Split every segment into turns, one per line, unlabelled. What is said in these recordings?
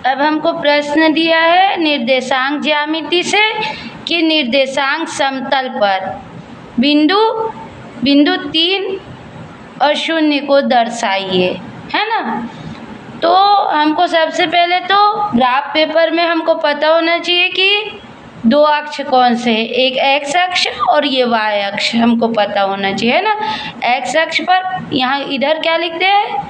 अब हमको प्रश्न दिया है निर्देशांक ज्यामिति से कि निर्देशांक समतल पर बिंदु 3 और 0 को दर्शाइए, है ना। तो हमको सबसे पहले तो ग्राफ पेपर में हमको पता होना चाहिए कि दो अक्ष कौन से हैं, एक एक्स अक्ष और ये वाई अक्ष हमको पता होना चाहिए, है ना। एक्स अक्ष पर यहाँ इधर क्या लिखते हैं,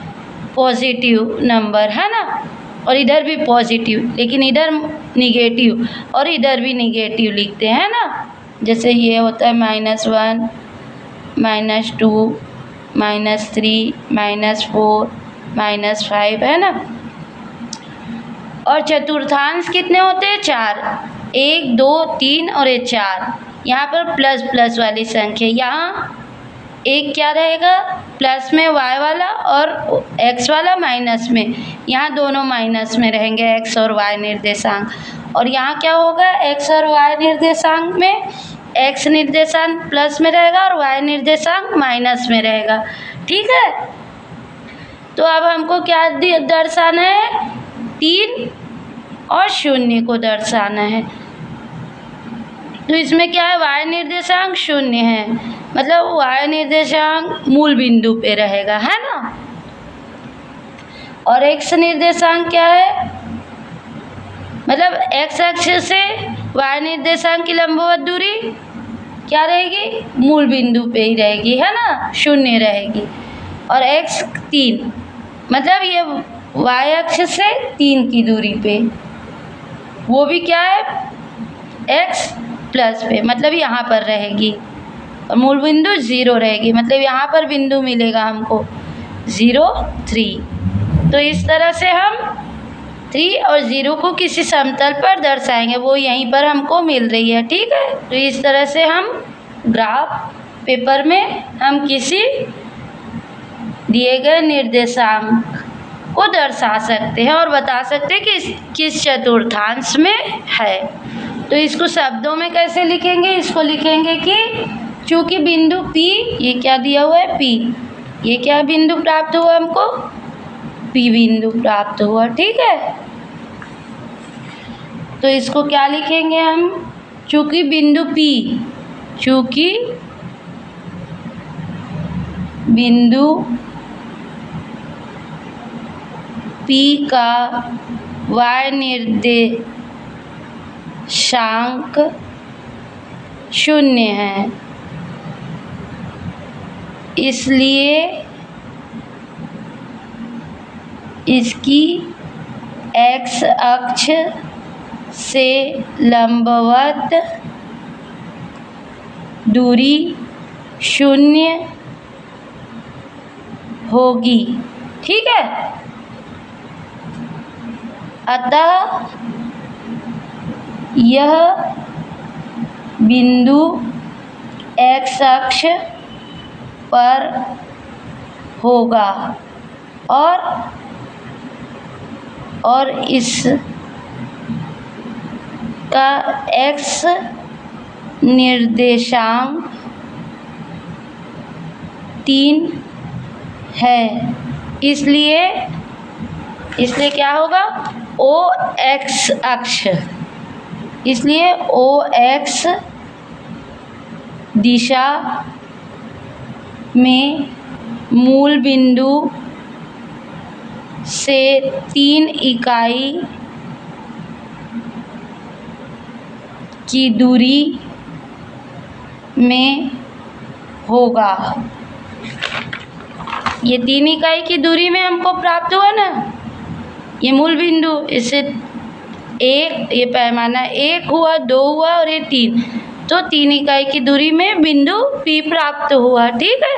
पॉजिटिव नंबर, है ना, और इधर भी पॉजिटिव, लेकिन इधर निगेटिव और इधर भी निगेटिव लिखते हैं ना। जैसे ये होता है -1, -2, -3, -4, -5, है ना। और चतुर्थांश कितने होते हैं, 4, 1, 2, 3 और ये 4। यहाँ पर प्लस प्लस वाली संख्या, यहाँ एक क्या रहेगा प्लस में y वाला और x वाला माइनस में, यहाँ दोनों माइनस में रहेंगे x और y निर्देशांक। और यहाँ क्या होगा, x और y निर्देशांक में x निर्देशांक प्लस में रहेगा और y निर्देशांक माइनस में रहेगा, ठीक है। तो अब हमको क्या दर्शाना है, 3 और 0 को दर्शाना है। तो इसमें क्या है, y निर्देशांक 0 है, मतलब y निर्देशांक मूल बिंदु पे रहेगा, है ना। और x निर्देशांक क्या है, मतलब x अक्ष से y निर्देशांक की लंबवत दूरी क्या रहेगी, मूल बिंदु पे ही रहेगी, है ना, 0 रहेगी। और x 3, मतलब ये y अक्ष से 3 की दूरी पे, वो भी क्या है x प्लस पे, मतलब यहाँ पर रहेगी। और मूल बिंदु 0 रहेगी, मतलब यहाँ पर बिंदु मिलेगा हमको 0, 3। तो इस तरह से हम 3 और 0 को किसी समतल पर दर्शाएंगे, वो यहीं पर हमको मिल रही है, ठीक है। तो इस तरह से हम ग्राफ पेपर में हम किसी दिए गए निर्देशांक को दर्शा सकते हैं और बता सकते हैं कि किस चतुर्थांश में है। तो इसको शब्दों में कैसे लिखेंगे, इसको लिखेंगे कि चूँकि बिंदु P, ये क्या दिया हुआ है P, ये क्या बिंदु प्राप्त हुआ हमको, P बिंदु प्राप्त हुआ, ठीक है। तो इसको क्या लिखेंगे हम, चूँकि बिंदु P, चूँकि बिंदु P का y निर्देशांक 0 है, इसलिए इसकी x अक्ष से लंबवत दूरी 0 होगी, ठीक है। अतः यह बिंदु x अक्ष पर होगा और इसका x निर्देशांक 3 है, इसलिए क्या होगा, OX अक्ष, इसलिए OX दिशा में मूल बिंदु से 3 इकाई की दूरी में होगा। ये 3 इकाई की दूरी में हमको प्राप्त हुआ ना, ये मूल बिंदु, इससे एक, ये पैमाना 1 हुआ, 2 हुआ और ये 3, तो 3 इकाई की दूरी में बिंदु P प्राप्त हुआ, ठीक है।